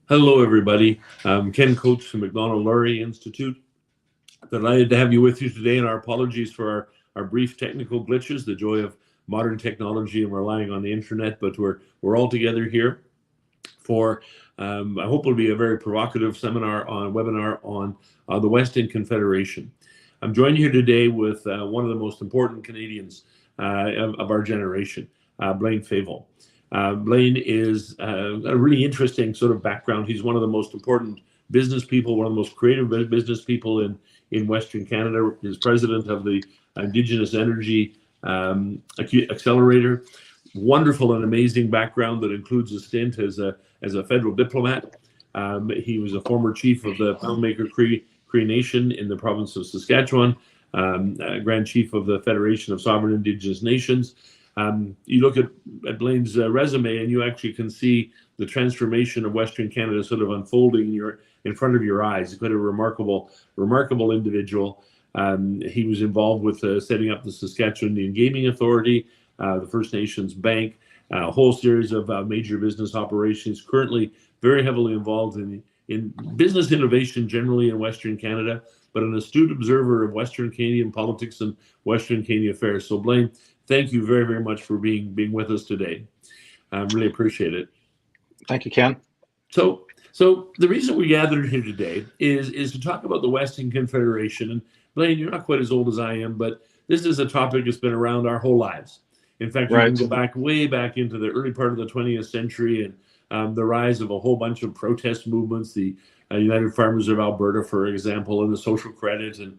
Hello, everybody. I'm Ken Coates from Macdonald-Laurier Institute. Delighted to have you with you today, and our apologies for our brief technical glitches, the joy of modern technology and relying on the internet, but we're all together here for, I hope it'll be a very provocative webinar on the Western Confederation. I'm joined here today with one of the most important Canadians of our generation, Blaine Favel. Blaine is a really interesting sort of background. He's one of the most important business people, one of the most creative business people in Western Canada. He's president of the Indigenous Energy Accelerator. Wonderful and amazing background that includes a stint as a federal diplomat. He was a former chief of the Poundmaker Cree Nation in the province of Saskatchewan, Grand Chief of the Federation of Sovereign Indigenous Nations. You look at Blaine's resume, and you actually can see the transformation of Western Canada sort of unfolding in front of your eyes. He's quite a remarkable individual. He was involved with setting up the Saskatchewan Indian Gaming Authority, the First Nations Bank, a whole series of major business operations. Currently, very heavily involved in business innovation generally in Western Canada, but an astute observer of Western Canadian politics and Western Canadian affairs. So, Blaine, thank you very, very much for being with us today. I really appreciate it. Thank you, Ken. So the reason we gathered here today is to talk about the Western Confederation. And Blaine, you're not quite as old as I am, but this is a topic that's been around our whole lives. In fact, you can go way back into the early part of the 20th century and the rise of a whole bunch of protest movements, the United Farmers of Alberta, for example, and the social credit and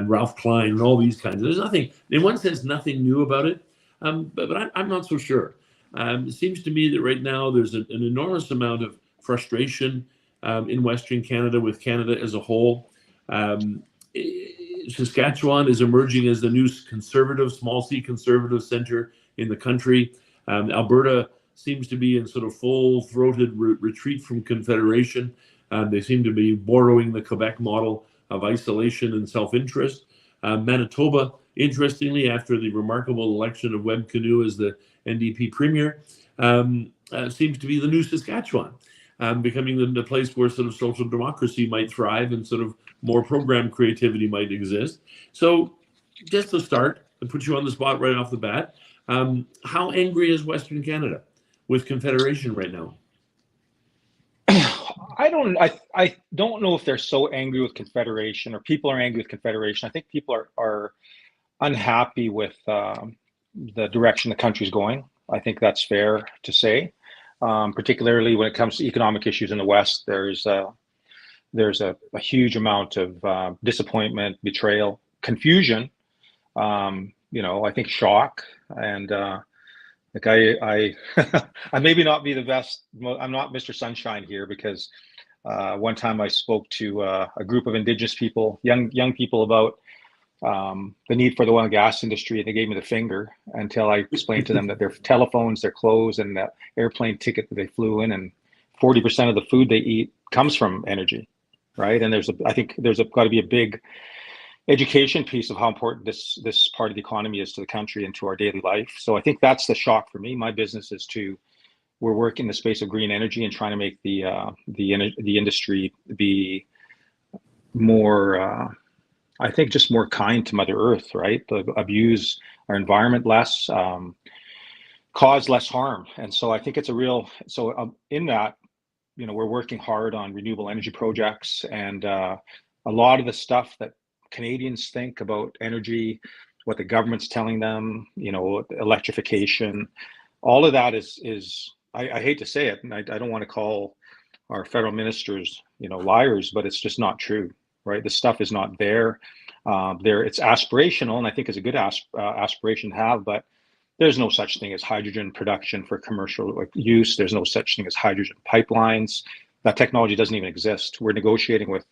Ralph Klein and all these kinds. There's nothing, in one sense, nothing new about it, but I'm not so sure. It seems to me that right now there's an enormous amount of frustration in Western Canada with Canada as a whole. Saskatchewan is emerging as the new conservative, small c conservative center in the country. Alberta seems to be in sort of full-throated retreat from Confederation. They seem to be borrowing the Quebec model of isolation and self-interest. Manitoba, interestingly, after the remarkable election of Webb Canoe as the NDP premier, seems to be the new Saskatchewan, becoming the place where sort of social democracy might thrive and sort of more program creativity might exist. So just to start, and put you on the spot right off the bat, how angry is Western Canada with Confederation right now? I don't know if they're so angry with Confederation or people are angry with Confederation. I think people are unhappy with the direction the country's going. I think that's fair to say, particularly when it comes to economic issues in the West. There's a huge amount of disappointment, betrayal, confusion. I think shock and like I maybe not be the best. I'm not Mr. Sunshine here because one time I spoke to a group of Indigenous people, young people, about the need for the oil and gas industry, and they gave me the finger until I explained to them that their telephones, their clothes, and the airplane ticket that they flew in, and 40% of the food they eat comes from energy, right? And I think there's got to be a big education piece of how important this part of the economy is to the country and to our daily life. So I think that's the shock for me. My business is we're working in the space of green energy and trying to make the industry be more, I think, just more kind to Mother Earth, right? Abuse our environment less, cause less harm. And so I think it's in that, we're working hard on renewable energy projects, and a lot of the stuff that Canadians think about energy, what the government's telling them, electrification, all of that is I hate to say it, and I don't want to call our federal ministers, liars, but it's just not true, right? The stuff is not there. It's aspirational, and I think it's a good aspiration to have, but there's no such thing as hydrogen production for commercial use. There's no such thing as hydrogen pipelines. That technology doesn't even exist. We're negotiating with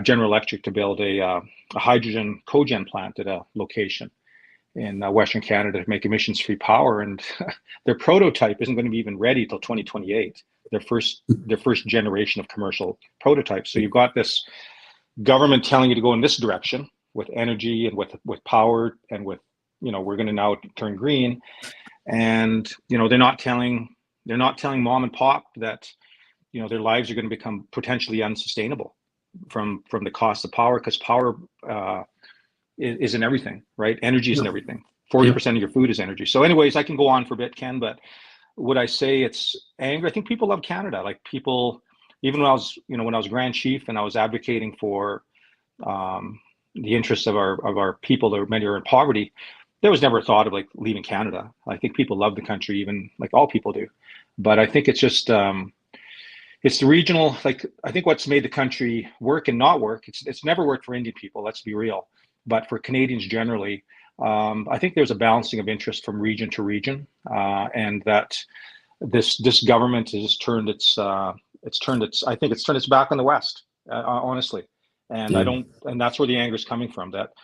General Electric to build a hydrogen cogen plant at a location in Western Canada to make emissions-free power, and their prototype isn't going to be even ready till 2028. Their first generation of commercial prototypes. So you've got this government telling you to go in this direction with energy and with power and with we're going to now turn green, and they're not telling mom and pop that their lives are going to become potentially unsustainable from the cost of power, because power isn't everything, right? Energy isn't everything. 40% of your food is energy. So anyways, I can go on for a bit, Ken, but would I say it's anger? I think people love Canada. Like people, even when I was Grand Chief and I was advocating for the interests of our people that many are in poverty, there was never a thought of like leaving Canada. I think people love the country, even like all people do. But I think it's just it's the regional, like I think what's made the country work and not work. It's never worked for Indian people, let's be real. But for Canadians generally, I think there's a balancing of interest from region to region, and that this government has turned its I think it's turned its back on the West, honestly, and and that's where the anger is coming from. That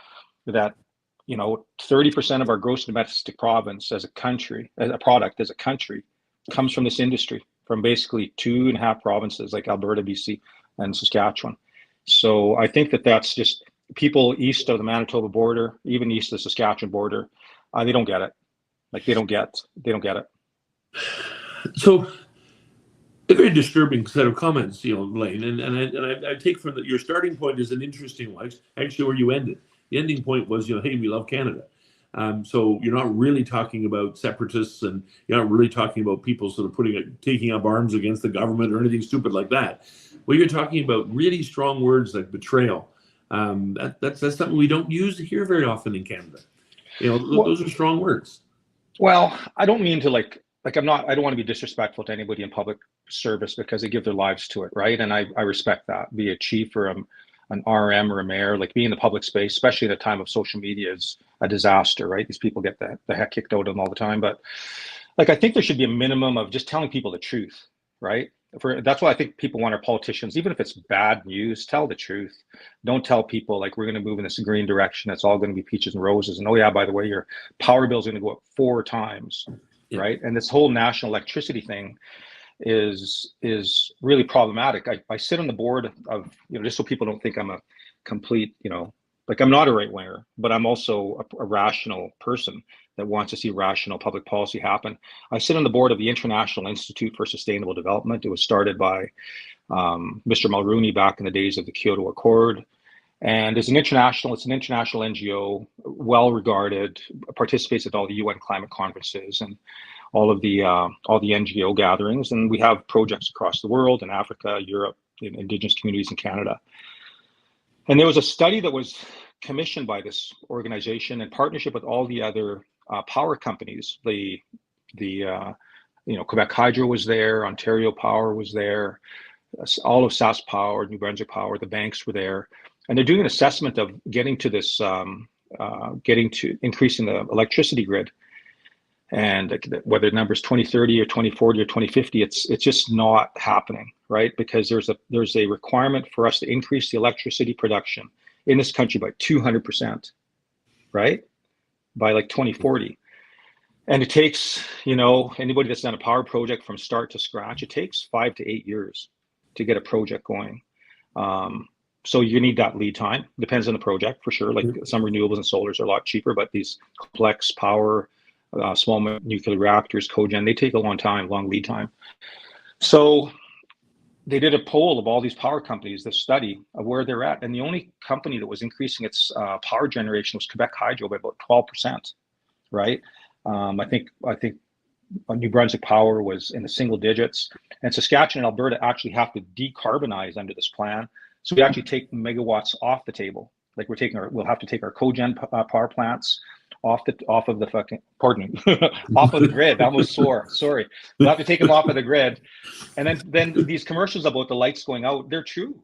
30% of our gross domestic province as a country, as a country, comes from this industry, from basically 2.5 provinces like Alberta, BC, and Saskatchewan. So I think that's just people east of the Manitoba border, even east of the Saskatchewan border, they don't get it. Like they don't get it. So a very disturbing set of comments, Blaine, and I take from that your starting point is an interesting one, actually where you ended. The ending point was, hey, we love Canada. So you're not really talking about separatists, and you're not really talking about people sort of taking up arms against the government or anything stupid like that. Well, you're talking about really strong words like betrayal. That's something we don't use here very often in Canada. Those are strong words. Well, I don't mean to I don't want to be disrespectful to anybody in public service because they give their lives to it, right? And I respect that. Be a chief or an RM or a mayor, like being in the public space, especially at a time of social media, is a disaster, right? These people get the heck kicked out of them all the time. But I think there should be a minimum of just telling people the truth, right? That's why I think people want our politicians, even if it's bad news, tell the truth. Don't tell people like we're going to move in this green direction. It's all going to be peaches and roses. And oh yeah, by the way, your power bill is going to go up 4 times, right? And this whole national electricity thing is really problematic. I sit on the board of, just so people don't think I'm a complete, I'm not a right winger, but I'm also a rational person that wants to see rational public policy happen. I sit on the board of the International Institute for Sustainable Development. It was started by Mr. Mulrooney back in the days of the Kyoto Accord. And it's an international NGO, well regarded, participates at all the UN climate conferences and all the NGO gatherings. And we have projects across the world, in Africa, Europe, in Indigenous communities in Canada. And there was a study that was commissioned by this organization in partnership with all the other power companies. Quebec Hydro was there, Ontario Power was there, all of Sask Power, New Brunswick Power, the banks were there. And they're doing an assessment of getting to increasing the electricity grid. And whether the number is 2030 or 2040 or 2050, it's just not happening, right? Because there's a requirement for us to increase the electricity production in this country by 200%, right? By 2040. And it takes, anybody that's done a power project from start to scratch, it takes 5 to 8 years to get a project going. So you need that lead time. Depends on the project for sure. Some renewables and solars are a lot cheaper, but these complex power, small nuclear reactors, cogen, they take a long lead time. So they did a poll of all these power companies, this study of where they're at. And the only company that was increasing its power generation was Quebec Hydro by about 12%, right? I think New Brunswick Power was in the single digits. And Saskatchewan and Alberta actually have to decarbonize under this plan. So we actually take megawatts off the table. We'll have to take our cogen power plants off of the grid. I almost swore. Sorry. We'll have to take them off of the grid. And then these commercials about the lights going out, they're true.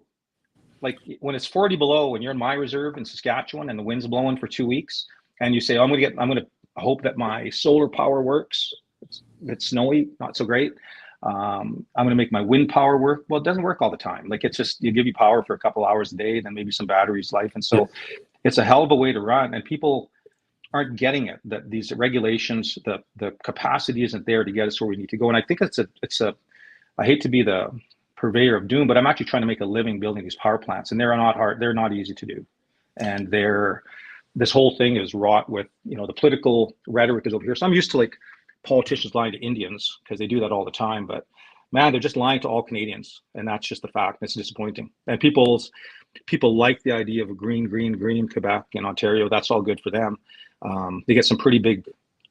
Like when it's 40 below and you're in my reserve in Saskatchewan and the wind's blowing for 2 weeks, and you say, I'm going to hope that my solar power works. It's snowy, not so great. I'm going to make my wind power work. Well, it doesn't work all the time. It's just, you give you power for a couple hours a day, then maybe some batteries life. And so it's a hell of a way to run. And people aren't getting it, that these regulations, the capacity isn't there to get us where we need to go. And I think I hate to be the purveyor of doom, but I'm actually trying to make a living building these power plants, and they're not hard. They're not easy to do. And this whole thing is wrought with, the political rhetoric is over here. So I'm used to politicians lying to Indians because they do that all the time. But man, they're just lying to all Canadians, and that's just the fact. It's disappointing. And people like the idea of a green in Quebec and Ontario. That's all good for them. They get some pretty big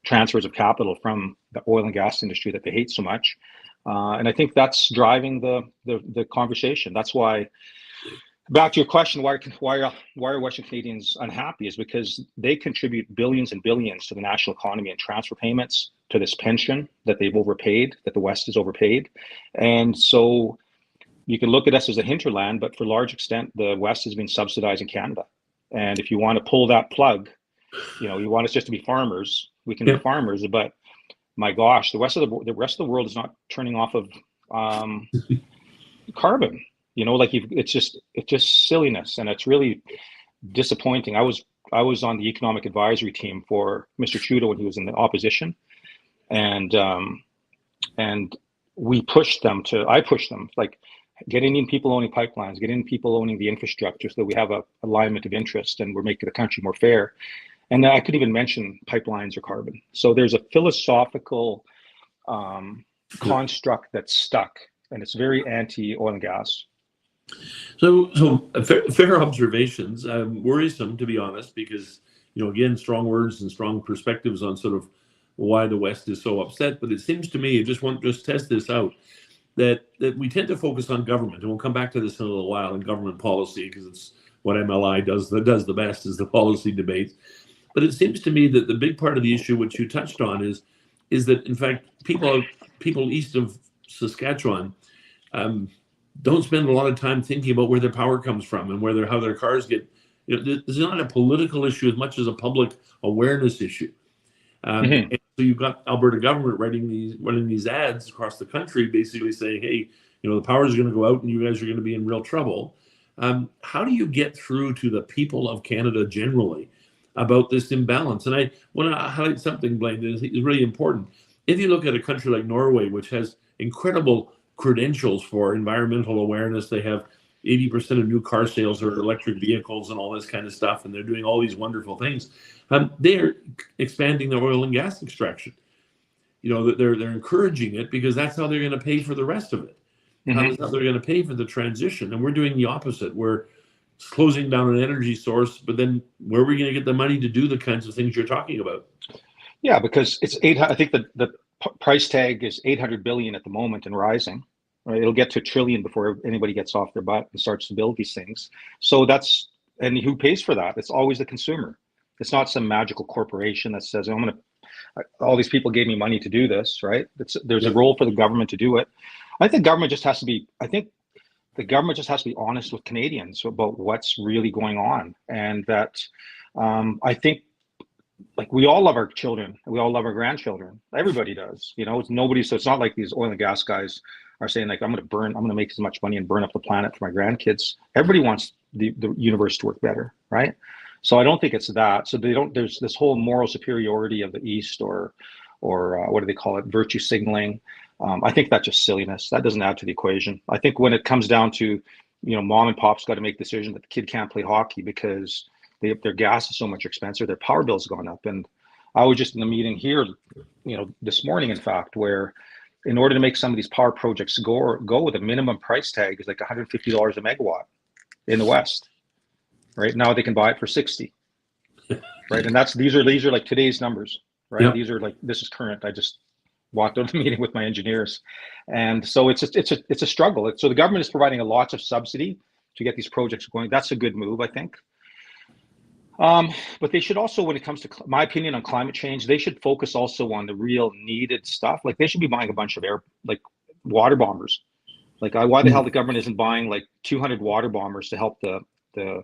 transfers of capital from the oil and gas industry that they hate so much, and I think that's driving the conversation. That's why. Back to your question, why are Western Canadians unhappy? Is because they contribute billions and billions to the national economy and transfer payments, to this pension that they've overpaid, that the West has overpaid. And so you can look at us as a hinterland, but for a large extent, the West has been subsidizing Canada. And if you want to pull that plug, you want us just to be farmers, we can be farmers, but my gosh, the rest of the world is not turning off of carbon. It's just silliness, and it's really disappointing. I was on the economic advisory team for Mr. Trudeau when he was in the opposition, and I pushed them, like, get Indian people owning pipelines, get Indian people owning the infrastructure, so that we have a alignment of interest and we're making the country more fair. And I could even mention pipelines or carbon. So there's a philosophical construct that's stuck, and it's very anti-oil and gas. So fair observations. Worrisome, to be honest, because again, strong words and strong perspectives on sort of why the West is so upset. But it seems to me, just test this out, that we tend to focus on government, and we'll come back to this in a little while, in government policy, because it's what MLI does the best, is the policy debates. But it seems to me that the big part of the issue, which you touched on, is that in fact people east of Saskatchewan don't spend a lot of time thinking about where their power comes from and how their cars get. This is not a political issue as much as a public awareness issue. And so you've got Alberta government running these ads across the country, basically saying, "Hey, the power is going to go out, and you guys are going to be in real trouble." How do you get through to the people of Canada generally about this imbalance? And I want to highlight something, Blaine, that is really important. If you look at a country like Norway, which has incredible credentials for environmental awareness, they have 80% of new car sales are electric vehicles and all this kind of stuff, and they're doing all these wonderful things. They're expanding their oil and gas extraction. They're encouraging it because that's how they're going to pay for the rest of it. That's how they're going to pay for the transition. And we're doing the opposite. We're closing down an energy source, but then where are we going to get the money to do the kinds of things you're talking about? Yeah, because it's I think the price tag is 800 billion at the moment and rising. Right? It'll get to $1 trillion before anybody gets off their butt and starts to build these things. So and who pays for that? It's always the consumer. It's not some magical corporation that says, all these people gave me money to do this, right? There's a role for the government to do it. I think the government just has to be honest with Canadians about what's really going on. And that I think, like, we all love our children, we all love our grandchildren. Everybody does, it's nobody. So it's not like these oil and gas guys are saying, like, I'm going to make as much money and burn up the planet for my grandkids. Everybody wants the universe to work better, right? So I don't think it's that. So there's this whole moral superiority of the East, or what do they call it? Virtue signaling. I think that's just silliness. That doesn't add to the equation. I think when it comes down to, mom and pop's got to make the decision that the kid can't play hockey because their gas is so much expensive, their power bill's gone up. And I was just in a meeting here, this morning, in fact, where in order to make some of these power projects go with a minimum price tag is like $150 a megawatt in the West. Right now they can buy it for 60. Right, and these are like today's numbers. Right, yep. These are like, this is current. I just walked out of the meeting with my engineers, and so it's a struggle. So the government is providing lots of subsidy to get these projects going. That's a good move, I think. But they should also, when it comes to my opinion on climate change, they should focus also on the real needed stuff. Like, they should be buying a bunch of water bombers. Like, why the hell the government isn't buying like 200 water bombers to help the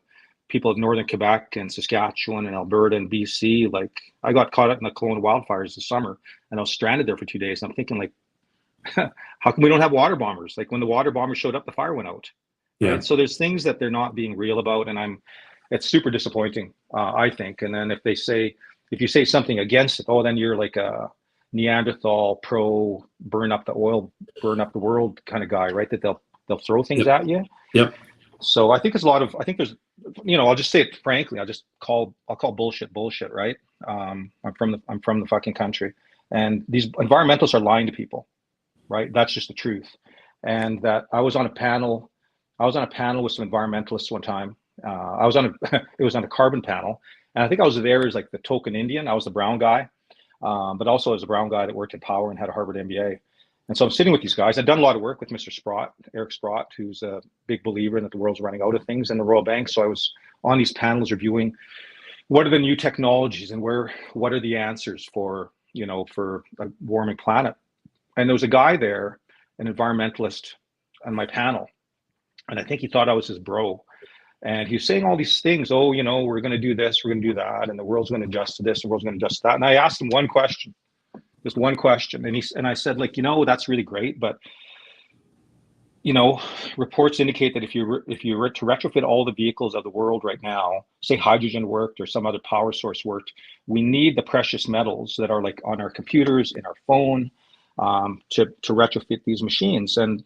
people of northern Quebec and Saskatchewan and Alberta and BC. Like, I got caught up in the Kelowna wildfires this summer, and I was stranded there for 2 days. And I'm thinking, like, how come we don't have water bombers? Like, when the water bombers showed up, the fire went out. Yeah. Right? So there's things that they're not being real about, and it's super disappointing, I think. And then if you say something against it, then you're like a Neanderthal pro burn up the oil, burn up the world kind of guy, right? That they'll throw things at you. Yep. So I think there's, I'll just say it frankly. I'll call bullshit, right? I'm from the fucking country, and these environmentalists are lying to people. right? That's just the truth. And that I was on a panel with some environmentalists one time. I was on a it was on a carbon panel, and I think I was there as like the token Indian. I was the brown guy, but also as a brown guy that worked in power and had a Harvard MBA. And so I'm sitting with these guys. I've done a lot of work with Mr. Sprott, Eric Sprott, who's a big believer in that the world's running out of things in the Royal Bank. So I was on these panels reviewing what are the new technologies and what are the answers for, for a warming planet. And there was a guy there, an environmentalist on my panel. And I think he thought I was his bro. And he was saying all these things. Oh, we're going to do this, we're going to do that. And the world's going to adjust to this, the world's going to adjust to that. And I asked him one question. Just one question. And I said, like, that's really great, but reports indicate that if you were to retrofit all the vehicles of the world right now, say hydrogen worked or some other power source worked, we need the precious metals that are like on our computers, in our phone, to retrofit these machines. And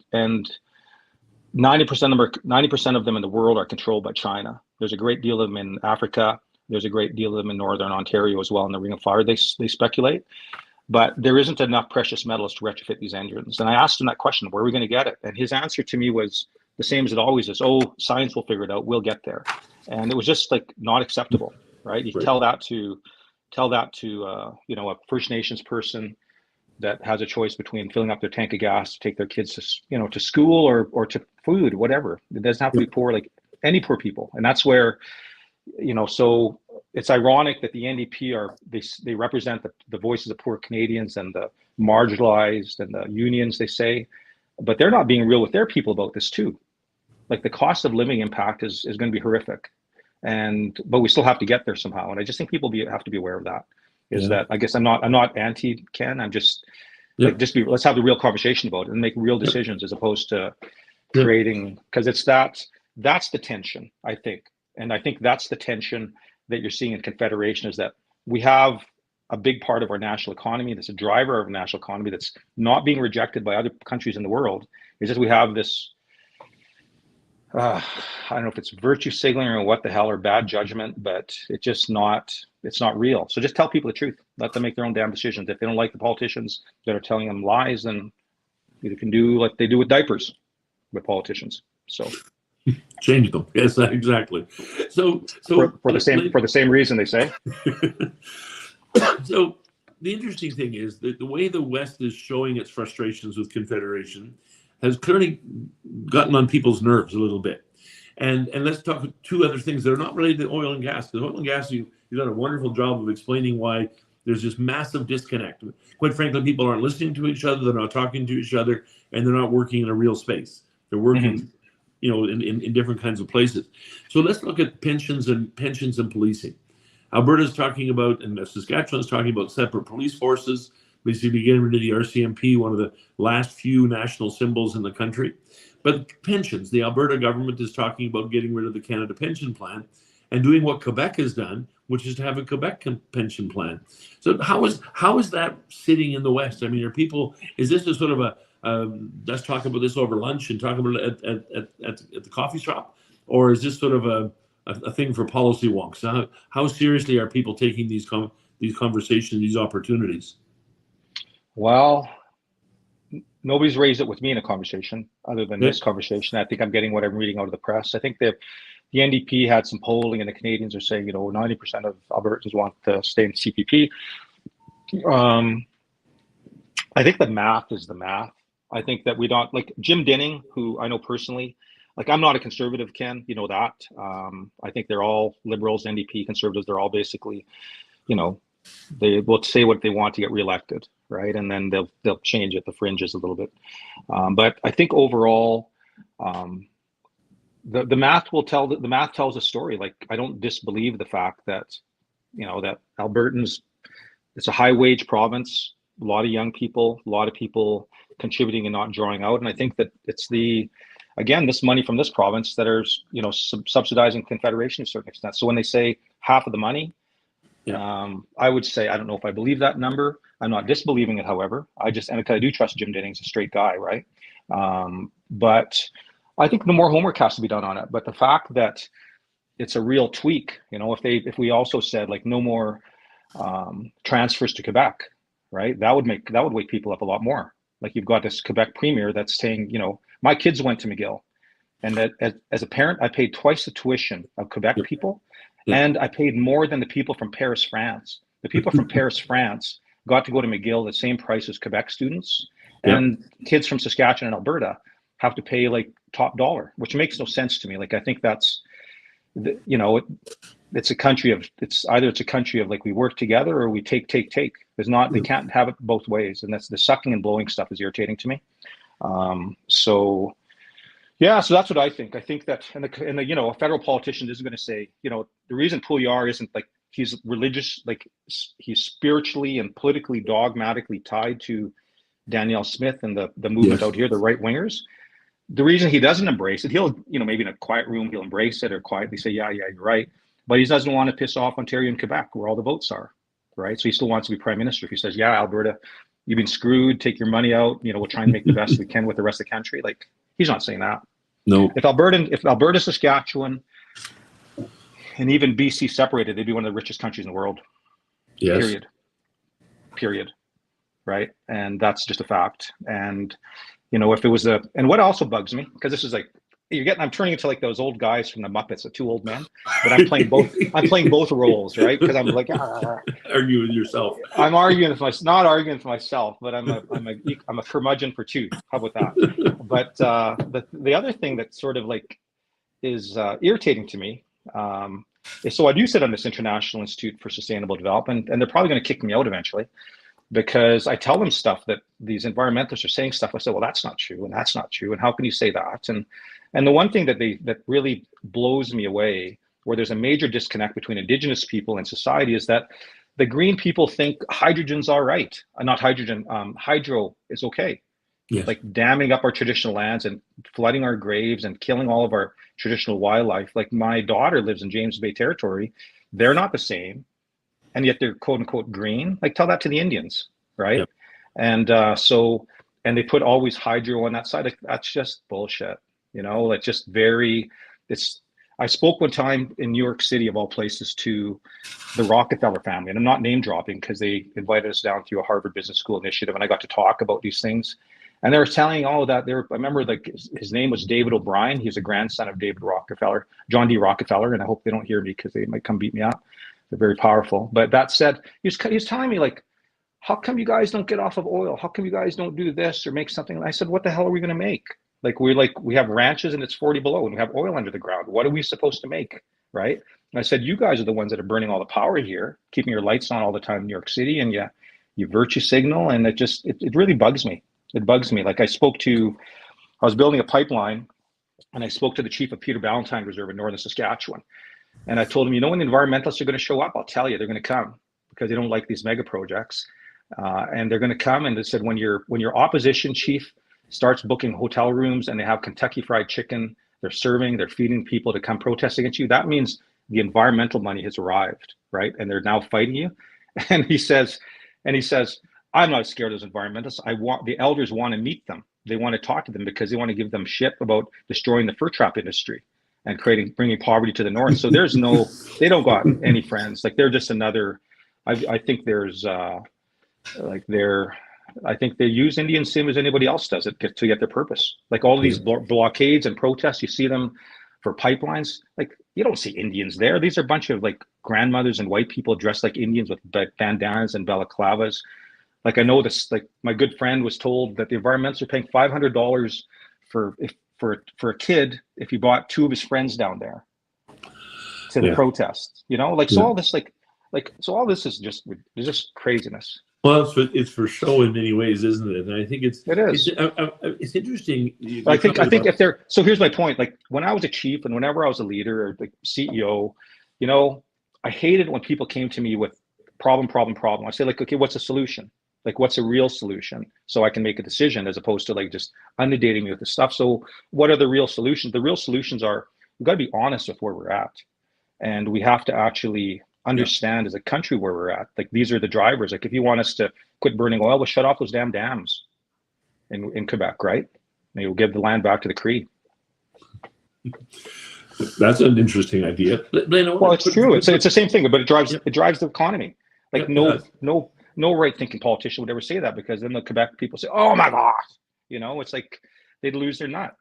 90% of them in the world are controlled by China. There's a great deal of them in Africa. There's a great deal of them in Northern Ontario as well in the Ring of Fire, they speculate. But there isn't enough precious metals to retrofit these engines. And I asked him that question, where are we going to get it? And his answer to me was the same as it always is. Oh, science will figure it out. We'll get there. And it was just like not acceptable, right? You tell that to a First Nations person that has a choice between filling up their tank of gas to take their kids to, to school or to food, whatever. It doesn't have to be poor, like any poor people. And that's where, so it's ironic that the NDP they represent the voices of poor Canadians and the marginalized and the unions, they say, but they're not being real with their people about this too. Like the cost of living impact is going to be horrific, but we still have to get there somehow. And I just think people have to be aware of that. That I guess I'm not anti Ken. I'm just let's have the real conversation about it and make real decisions as opposed to creating, because that's the tension, I think. And I think that's the tension that you're seeing in Confederation, is that we have a big part of our national economy that's a driver of our national economy that's not being rejected by other countries in the world. It's just we have this, I don't know if it's virtue signaling or what the hell, or bad judgment, but it's not real. So just tell people the truth. Let them make their own damn decisions. If they don't like the politicians that are telling them lies, then you can do like they do with diapers with politicians. So change them. Yes, exactly. So for the same reason, they say. So the interesting thing is that the way the West is showing its frustrations with Confederation has clearly gotten on people's nerves a little bit. And let's talk two other things that are not related to oil and gas. Because oil and gas, you've done a wonderful job of explaining why there's this massive disconnect. Quite frankly, people aren't listening to each other, they're not talking to each other, and they're not working in a real space. They're working in different kinds of places. So let's look at pensions and policing. Alberta's talking about, and Saskatchewan's talking about separate police forces, basically getting rid of the RCMP, one of the last few national symbols in the country. But pensions, the Alberta government is talking about getting rid of the Canada Pension Plan and doing what Quebec has done, which is to have a Quebec pension plan. So how is that sitting in the West? I mean, is this a sort of let's talk about this over lunch and talk about it at the coffee shop, or is this sort of a thing for policy wonks? How seriously are people taking these conversations, these opportunities? Well, nobody's raised it with me in a conversation other than this conversation. I think I'm getting what I'm reading out of the press. I think that the NDP had some polling, and the Canadians are saying 90% of Albertans want to stay in CPP. I think the math is the math. I think that we don't, like Jim Dinning, who I know personally, like I'm not a conservative, Ken, you know that. I think they're all liberals, NDP, conservatives. They're all basically, they will say what they want to get reelected, right? And then they'll change at the fringes a little bit. But I think overall, the math tells a story. Like I don't disbelieve the fact that, that Albertans, it's a high wage province, a lot of young people, a lot of people contributing and not drawing out. And I think that it's this money from this province that are, subsidizing Confederation to a certain extent. So when they say half of the money, I would say, I don't know if I believe that number. I'm not disbelieving it, however. I do trust Jim Dinning's a straight guy, right? But I think the more homework has to be done on it. But the fact that it's a real tweak, if we also said like no more transfers to Quebec, right? That would wake people up a lot more. Like you've got this Quebec premier that's saying, you know, my kids went to McGill, and that as a parent, I paid twice the tuition of Quebec people, and I paid more than the people from Paris, France. The people from Paris, France got to go to McGill the same price as Quebec students, and kids from Saskatchewan and Alberta have to pay like top dollar, which makes no sense to me. Like I think that's, you know, it's a country of, it's a country of like we work together or we take. There's not, they can't have it both ways, and that's the sucking and blowing stuff is irritating to me. So that's what I think. I think that, and the you know, a federal politician isn't going to say, you know, the reason Pouliot isn't like he's religious, like he's spiritually and politically dogmatically tied to Danielle Smith and the movement out here, the right wingers. The reason he doesn't embrace it, he'll, you know, maybe in a quiet room, he'll embrace it or quietly say, yeah, you're right. But he doesn't want to piss off Ontario and Quebec, where all the votes are, right? So he still wants to be prime minister. If he says, yeah, Alberta, you've been screwed, take your money out, you know, we'll try and make the best we can with the rest of the country. Like, he's not saying that. No. If Alberta, Saskatchewan, and even BC separated, they'd be one of the richest countries in the world. Yes. Period. Right? And that's just a fact. And, you know, if it was and what also bugs me, because this is like, I'm turning into like those old guys from the Muppets, the two old men, but I'm playing both roles, right? Because I'm like, argue with yourself. I'm arguing with not arguing for myself, but I'm a curmudgeon for two. How about that? But the other thing that sort of like is irritating to me is, so I do sit on this International Institute for Sustainable Development, and they're probably going to kick me out eventually, because I tell them stuff that these environmentalists are saying stuff. I say, well, that's not true, and that's not true, and how can you say that? And the one thing that really blows me away, where there's a major disconnect between Indigenous people and society, is that the green people think hydrogen's all right. Not hydrogen, hydro is okay. Yes. Like damming up our traditional lands and flooding our graves and killing all of our traditional wildlife. Like my daughter lives in James Bay Territory. They're not the same, and yet they're quote unquote green. Like tell that to the Indians, right? Yep. And and they put always hydro on that side. Like, that's just bullshit. You know, like just I spoke one time in New York City, of all places, to the Rockefeller family, and I'm not name dropping because they invited us down to a Harvard Business School initiative, and I got to talk about these things. And they were telling all of that. I remember like his name was David O'Brien. He's a grandson of David Rockefeller, John D. Rockefeller, and I hope they don't hear me because they might come beat me up. They're very powerful. But that said, he was telling me like, how come you guys don't get off of oil? How come you guys don't do this or make something? And I said, what the hell are we going to make? Like we have ranches and it's 40 below and we have oil under the ground. What are we supposed to make, right? And I said, you guys are the ones that are burning all the power here, keeping your lights on all the time in New York City, and you virtue signal, and it really bugs me. It bugs me. Like I was building a pipeline, and I spoke to the chief of Peter Ballantyne Reserve in northern Saskatchewan, and I told him, you know, when the environmentalists are going to show up, I'll tell you, they're going to come because they don't like these mega projects, and they're going to come. And they said, when your opposition chief starts booking hotel rooms and they have Kentucky Fried Chicken, they're feeding people to come protest against you, that means the environmental money has arrived, right? And they're now fighting you. And he says, I'm not scared of those environmentalists. The elders want to meet them. They want to talk to them because they want to give them shit about destroying the fur trap industry and bringing poverty to the north. So they don't got any friends. Like they're just another, I think I think they use Indian same as anybody else does it to get their purpose. Like all of these blockades and protests, you see them for pipelines. Like you don't see Indians there. These are a bunch of like grandmothers and white people dressed like Indians with bandanas and balaclavas. Like I know this, like my good friend was told that the environmentalists are paying $500 for a kid if he brought two of his friends down there to the protest. You know, like so all this so all this is just craziness. Well, it's for show in many ways, isn't it? And I think it is. It's interesting. I think if they're, so here's my point. Like when I was a chief and whenever I was a leader or the CEO, you know, I hated when people came to me with problem. I say like, okay, what's the solution? Like, what's a real solution? So I can make a decision as opposed to like just inundating me with the stuff. So what are the real solutions? The real solutions are, we've got to be honest with where we're at. And we have to actually understand as a country where we're at. Like these are the drivers. Like if you want us to quit burning oil, we'll shut off those damn dams in Quebec, right? And you'll give the land back to the Cree. That's an interesting idea. Well, it's true. It's the same thing, but it drives the economy. Like no no right-thinking politician would ever say that, because then the Quebec people say, "Oh my God," it's like they'd lose their nut.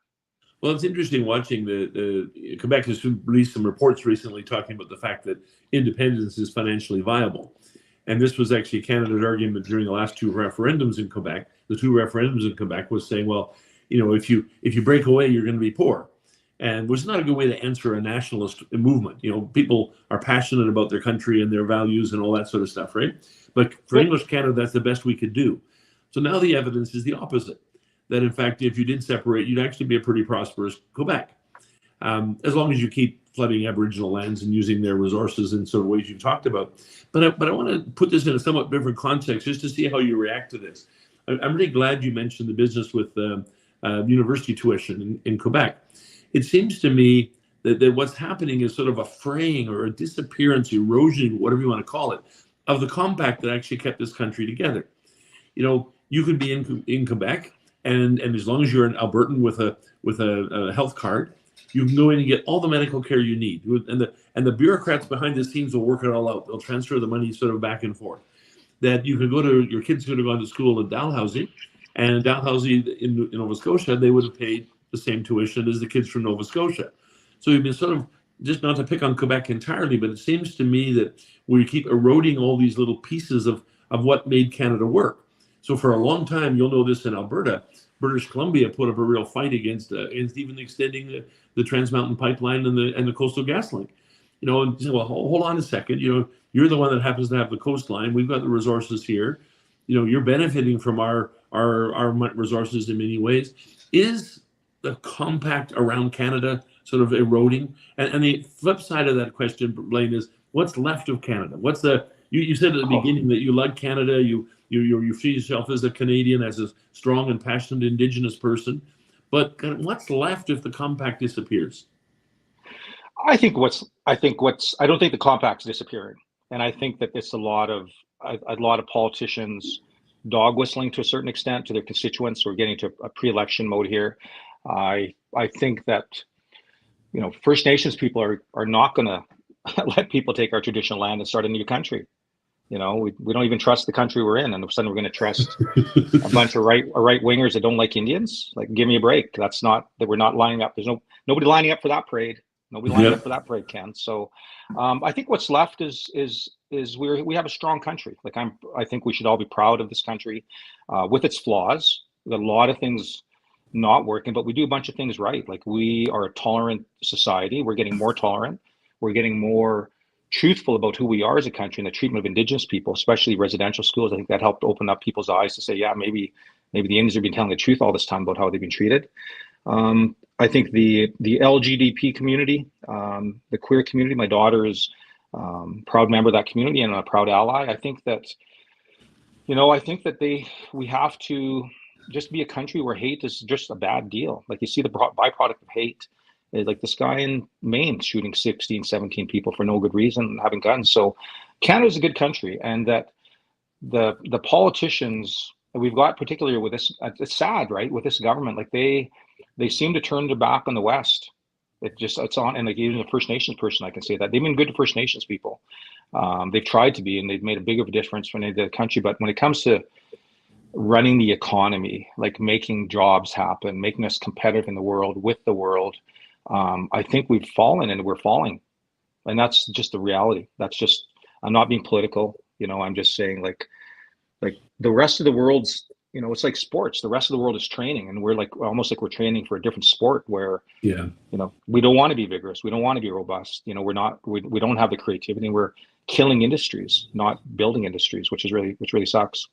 Well, it's interesting watching the Quebec has released some reports recently talking about the fact that independence is financially viable. And this was actually Canada's argument during the last two referendums in Quebec. The two referendums in Quebec was saying, well, if you break away, you're going to be poor. And which is not a good way to answer a nationalist movement. People are passionate about their country and their values and all that sort of stuff, right? But for English Canada, that's the best we could do. So now the evidence is the opposite. That in fact, if you did separate, you'd actually be a pretty prosperous Quebec, as long as you keep flooding Aboriginal lands and using their resources in sort of ways you've talked about. But I want to put this in a somewhat different context just to see how you react to this. I'm really glad you mentioned the business with university tuition in Quebec. It seems to me that what's happening is sort of a fraying or a disappearance, erosion, whatever you want to call it, of the compact that actually kept this country together. You could be in Quebec, and as long as you're an Albertan with a health card, you can go in and get all the medical care you need. And the bureaucrats behind the scenes will work it all out. They'll transfer the money sort of back and forth. That you could your kids could have gone to school in Dalhousie, and Dalhousie in Nova Scotia, they would have paid the same tuition as the kids from Nova Scotia. So you've been sort of, just not to pick on Quebec entirely, but it seems to me that we keep eroding all these little pieces of what made Canada work. So for a long time, you'll know this in Alberta, British Columbia put up a real fight against even extending the Trans Mountain Pipeline and the Coastal GasLink. And say, well, hold on a second. You're the one that happens to have the coastline. We've got the resources here. You're benefiting from our resources in many ways. Is the compact around Canada sort of eroding? And the flip side of that question, Blaine, is what's left of Canada? What's you said at the beginning that you like Canada. You see yourself as a Canadian, as a strong and passionate Indigenous person. But what's left if the compact disappears? I don't think the compact's disappearing. And I think that it's a lot of politicians dog whistling to a certain extent to their constituents. We're getting to a pre-election mode here. I think that, First Nations people are not going to let people take our traditional land and start a new country. We don't even trust the country we're in, and all of a sudden we're going to trust a bunch of right wingers that don't like Indians. Like, give me a break. That we're not lining up. There's nobody lining up for that parade. Nobody lining up for that parade, Ken. So, I think what's left is we have a strong country. Like, I think we should all be proud of this country, with its flaws. There's a lot of things not working, but we do a bunch of things right. Like, we are a tolerant society. We're getting more tolerant. We're getting more truthful about who we are as a country and the treatment of Indigenous people, especially residential schools. I think that helped open up people's eyes to say, yeah, maybe the Indians have been telling the truth all this time about how they've been treated. I think the LGBT community, the queer community, my daughter is a proud member of that community and a proud ally. I think that we have to just be a country where hate is just a bad deal. Like, you see the byproduct of hate. Like this guy in Maine shooting 16, 17 people for no good reason, having guns. So Canada's a good country, and that the politicians that we've got, particularly with this, it's sad, right? With this government, like they seem to turn their back on the West. It's on, and like even the First Nations person, I can say that they've been good to First Nations people. They've tried to be, and they've made a big of a difference when they did the country. But when it comes to running the economy, like making jobs happen, making us competitive in the world with the world, I think we've fallen and we're falling, and that's just the reality. I'm not being political, I'm just saying like the rest of the world's, it's like sports. The rest of the world is training, and we're almost like we're training for a different sport where, we don't want to be vigorous. We don't want to be robust. We don't have the creativity. We're killing industries, not building industries, which really sucks.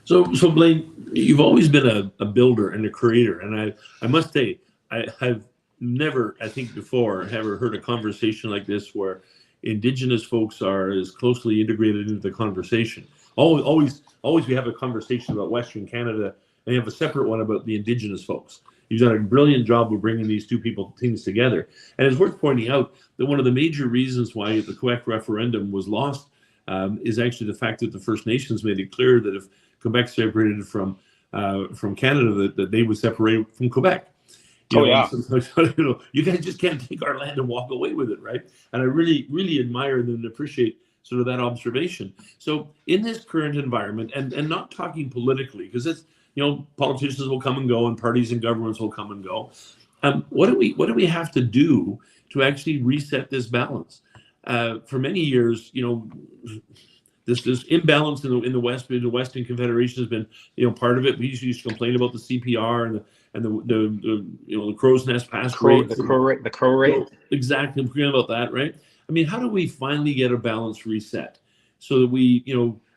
So Blaine, you've always been a builder and a creator. And I must say, I've never, I think before, ever heard a conversation like this where Indigenous folks are as closely integrated into the conversation. Always we have a conversation about Western Canada, and you have a separate one about the Indigenous folks. You've done a brilliant job of bringing these two things together. And it's worth pointing out that one of the major reasons why the Quebec referendum was lost is actually the fact that the First Nations made it clear that if Quebec separated from Canada, that they would separate from Quebec. You guys just can't take our land and walk away with it, right? And I really, really admire and appreciate sort of that observation. So in this current environment, and not talking politically, because it's, politicians will come and go, and parties and governments will come and go. What do we have to do to actually reset this balance? For many years, this imbalance in the West, the Western Confederation has been, part of it. We used to complain about the CPR and the crow's nest pass rate. The crow rate. Exactly, I'm forgetting about that, right? I mean, how do we finally get a balance reset so that we,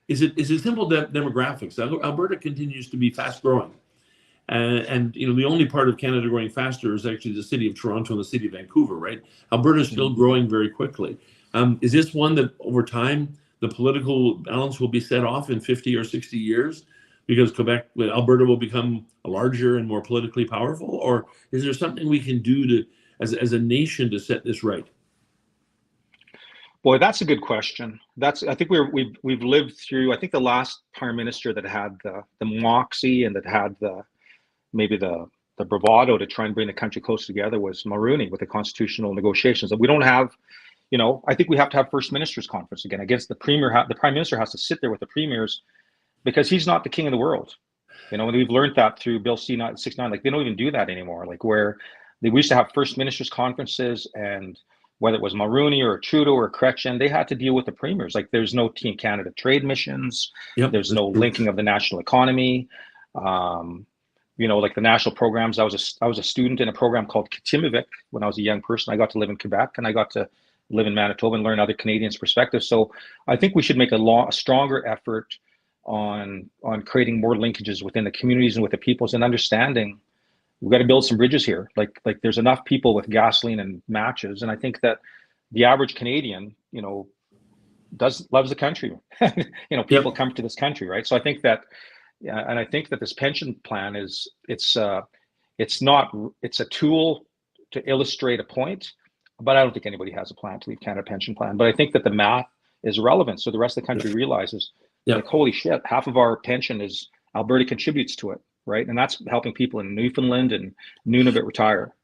is it simple demographics? Alberta continues to be fast growing. And the only part of Canada growing faster is actually the city of Toronto and the city of Vancouver, right? Alberta is still growing very quickly. Is this one that over time the political balance will be set off in 50 or 60 years because Alberta will become larger and more politically powerful? Or is there something we can do as a nation to set this right? Boy, that's a good question. I think we've lived through. I think the last prime minister that had the moxie and that had maybe the bravado to try and bring the country close together was Mulroney with the constitutional negotiations. And we don't have, I think we have to have First Ministers Conference again. I guess the prime minister has to sit there with the premiers because he's not the king of the world. And we've learned that through Bill C-69. Like, they don't even do that anymore. Like, where we used to have First Ministers Conferences, and whether it was Mulroney or Trudeau or Chrétien, they had to deal with the premiers. Like, there's no Team Canada trade missions. Yep, there's no linking of the national economy. Like the national programs. I was a student in a program called Kitimavik when I was a young person. I got to live in Quebec, and I got to live in Manitoba and learn other Canadians' perspectives. So I think we should make a stronger effort on creating more linkages within the communities and with the peoples, and understanding we've got to build some bridges here. Like there's enough people with gasoline and matches, and I think that the average Canadian, loves the country. People come to this country, right? So I think that. Yeah, and I think that this pension plan it's a tool to illustrate a point, but I don't think anybody has a plan to leave Canada pension plan. But I think that the math is relevant, so the rest of the country realizes, like, holy shit, half of our pension is Alberta contributes to it, right? And that's helping people in Newfoundland and Nunavut retire,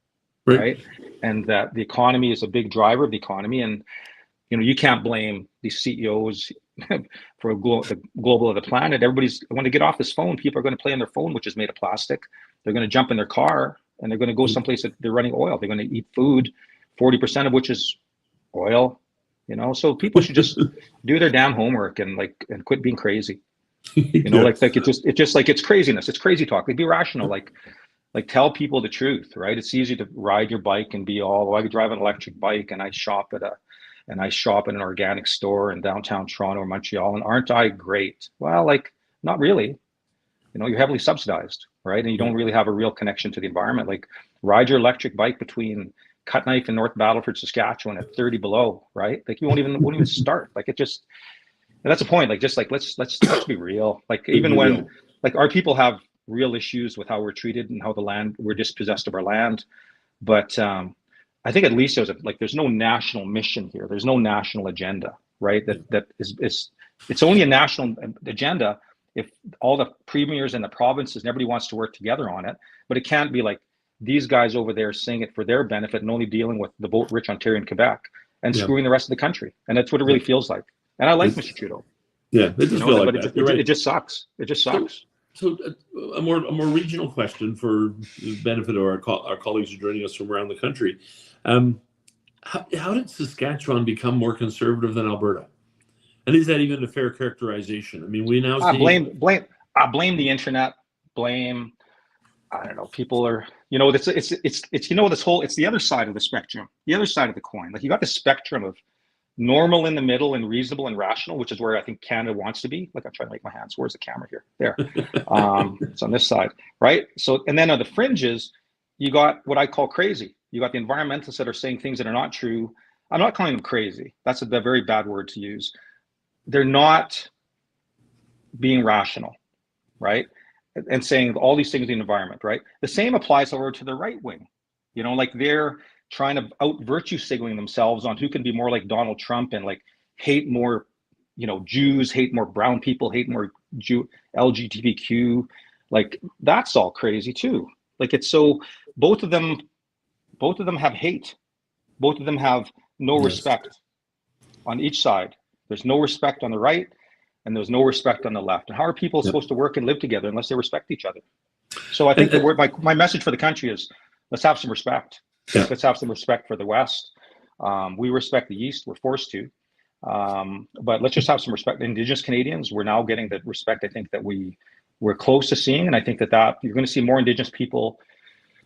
right? And that the economy is a big driver of the economy, and you can't blame these CEOs for the global of the planet. Everybody's when they get off this phone, people are going to play on their phone, which is made of plastic. They're going to jump in their car and they're going to go someplace that they're running oil. They're going to eat food, 40% of which is oil. So people should just do their damn homework and quit being crazy. It's craziness. It's crazy talk. Like, be rational. Like tell people the truth, right? It's easy to ride your bike and be all, I could drive an electric bike and I shop at an organic store in downtown Toronto or Montreal, and aren't I great? Well, not really. You're heavily subsidized, right? And you don't really have a real connection to the environment. Like, ride your electric bike between Cutknife and North Battleford, Saskatchewan at 30 below, right? Like, you won't even start. Like, and that's the point. Let's be real. Even when our people have real issues with how we're treated and how we're dispossessed of our land, but I think at least there's no national mission here. There's no national agenda, right? It's only a national agenda if all the premiers and the provinces and everybody wants to work together on it. But it can't be like these guys over there saying it for their benefit and only dealing with the vote-rich Ontario and Quebec and screwing the rest of the country. And that's what it really feels like. And I like Mr. Trudeau. Yeah, it does feel like that. It just sucks. It just sucks. So a more regional question for the benefit of our colleagues who are joining us from around the country. How did Saskatchewan become more conservative than Alberta? And is that even a fair characterization? I mean, we now see... blame the internet. Blame, I don't know. People are, it's it's the other side of the spectrum, the other side of the coin. Like, you got the spectrum of normal in the middle and reasonable and rational, which is where I think Canada wants to be. Like, I'm trying to make my hands. Where's the camera here? There. It's on this side, right? So, and then on the fringes, you got what I call crazy. You got the environmentalists that are saying things that are not true. I'm not calling them crazy. That's a very bad word to use. They're not being rational, right? And saying all these things in the environment, right? The same applies over to the right wing. They're trying to out virtue signaling themselves on who can be more like Donald Trump and hate more, Jews, hate more brown people, hate more LGBTQ. That's all crazy too. It's so both of them have hate. Both of them have no respect on each side. There's no respect on the right, and there's no respect on the left. And how are people supposed to work and live together unless they respect each other? So I think the word, my message for the country is, let's have some respect. Yeah. Let's have some respect for the West. We respect the East. We're forced to. But let's just have some respect. Indigenous Canadians, we're now getting the respect I think that we're close to seeing. And I think that you're going to see more Indigenous people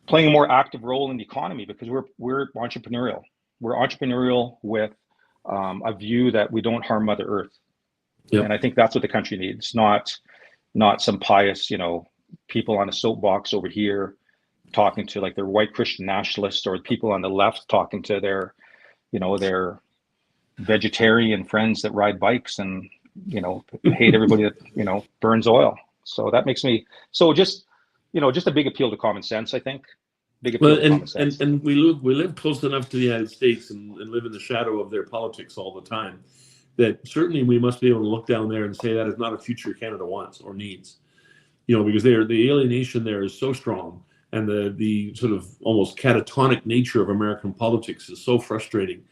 playing a more active role in the economy, because we're entrepreneurial. We're entrepreneurial with a view that we don't harm Mother Earth. Yep. And I think that's what the country needs, not some pious, people on a soapbox over here talking to like their white Christian nationalists, or people on the left talking to their vegetarian friends that ride bikes and, hate everybody that, burns oil. So that makes me, just a big appeal to common sense, I think. Big appeal to common sense. And we live close enough to the United States and live in the shadow of their politics all the time, that certainly we must be able to look down there and say that is not a future Canada wants or needs, because the alienation there is so strong, and the sort of almost catatonic nature of American politics is so frustrating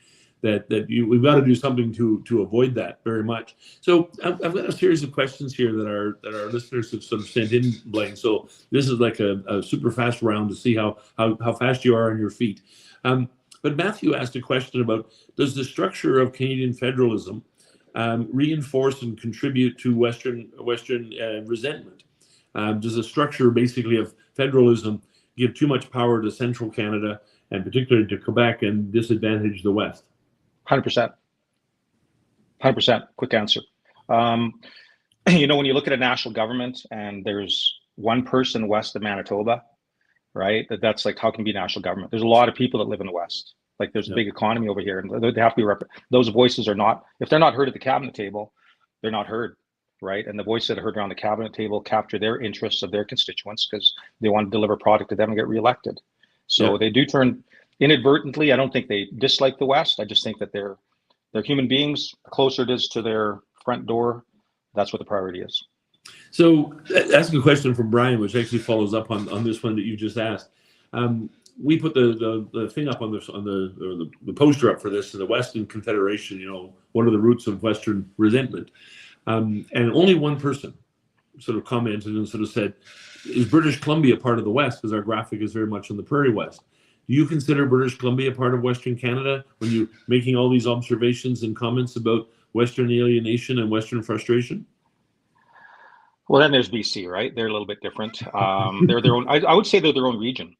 that we've got to do something to avoid that very much. So I've got a series of questions here that our listeners have sort of sent in, Blaine. So this is like a super fast round to see how fast you are on your feet. But Matthew asked a question about, does the structure of Canadian federalism reinforce and contribute to Western resentment? Does the structure basically of federalism give too much power to central Canada, and particularly to Quebec, and disadvantage the West? 100%. Quick answer. When you look at a national government and there's one person west of Manitoba, right? That's like, how can it be national government? There's a lot of people that live in the West. Like, there's a big economy over here, and they have to be those voices are not, if they're not heard at the cabinet table, they're not heard, right? And the voices that are heard around the cabinet table capture their interests of their constituents, because they want to deliver product to them and get reelected. So they do turn inadvertently. I don't think they dislike the West. I just think that they're human beings. The closer it is to their front door, that's what the priority is. So asking a question from Brian, which actually follows up on this one that you just asked. We put the thing up on the poster up for this, the Western Confederation. What are the roots of Western resentment? And only one person sort of commented and sort of said, is British Columbia part of the West? Because our graphic is very much on the Prairie West. Do you consider British Columbia part of Western Canada when you're making all these observations and comments about Western alienation and Western frustration? Well, then there's BC, right? They're a little bit different. They're their own. I would say they're their own region.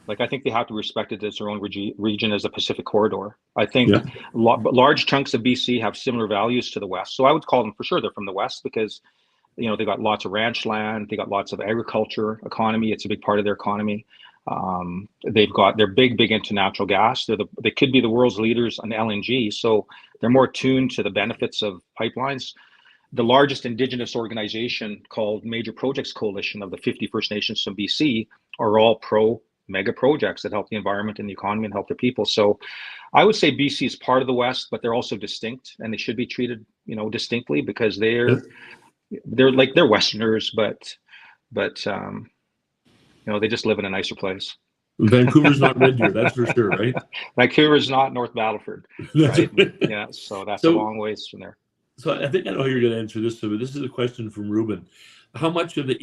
Like, I think they have to respect it as their own region, as the Pacific Corridor. I think large chunks of BC have similar values to the West. So I would call them, for sure, they're from the West, because they got lots of ranch land, they got lots of agriculture economy. It's a big part of their economy. They're big into natural gas. They could be the world's leaders on LNG. So they're more tuned to the benefits of pipelines. The largest Indigenous organization, called Major Projects Coalition of the 50 First Nations from BC, are all pro mega projects that help the environment and the economy and help their people. So I would say BC is part of the West, but they're also distinct, and they should be treated, distinctly, because they're Westerners, but they just live in a nicer place. Vancouver's not Red Deer, that's for sure, right? Vancouver's not North Battleford. Right? Yeah, so that's a long ways from there. So I think I know how you're going to answer this. So this is a question from Ruben. How much of the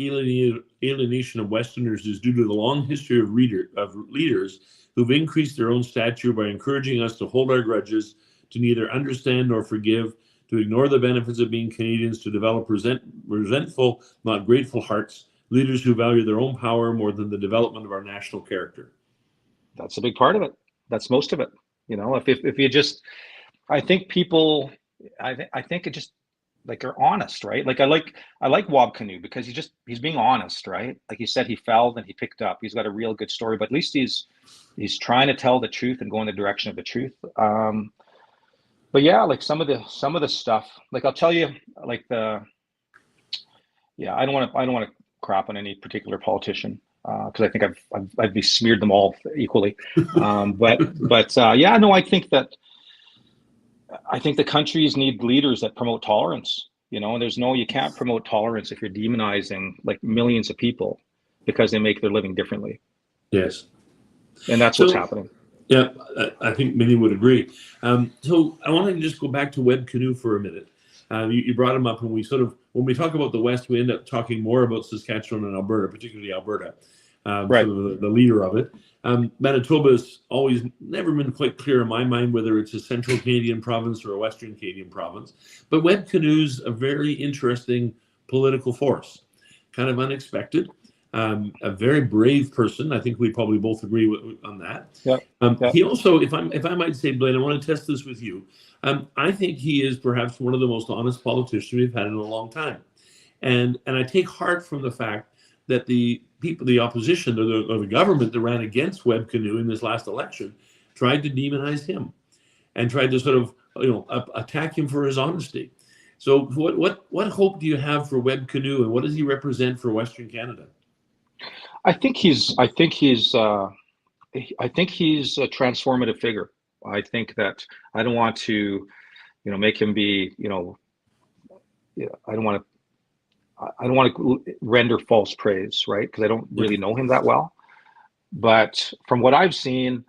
alienation of Westerners is due to the long history of leaders who've increased their own stature by encouraging us to hold our grudges, to neither understand nor forgive, to ignore the benefits of being Canadians, to develop resentful, not grateful hearts, leaders who value their own power more than the development of our national character? That's a big part of it. That's most of it. If you just, I think people, I think it just, like, are honest, right? Like, I like Wab Canoe because he's being honest, right? Like he said, he fell and he picked up. He's got a real good story, but at least he's trying to tell the truth and go in the direction of the truth. But yeah, like some of the stuff, like I'll tell you, like I don't want to crap on any particular politician, because I think I've besmeared them all equally. I think the countries need leaders that promote tolerance, and you can't promote tolerance if you're demonizing like millions of people because they make their living differently. Yes. And that's what's happening. Yeah, I think many would agree. So I want to just go back to Webb Canoe for a minute. You brought him up, and we sort of, when we talk about the West, we end up talking more about Saskatchewan and Alberta, particularly Alberta, Right. sort of the leader of it. Manitoba's always never been quite clear in my mind whether it's a central Canadian province or a Western Canadian province. But Webb Canoe's a very interesting political force, kind of unexpected. A very brave person. I think we probably both agree on that. Yeah. He also, if I might say, Blaine, I want to test this with you. I think he is perhaps one of the most honest politicians we've had in a long time, and I take heart from the fact that the people, the opposition, or the government that ran against Webb Canoe in this last election, tried to demonize him, and tried to sort of attack him for his honesty. So, what hope do you have for Webb Canoe, and what does he represent for Western Canada? I think he's a transformative figure. I think that I don't want to, make him be, I don't want to render false praise, right? Because I don't really know him that well. But from what I've seen,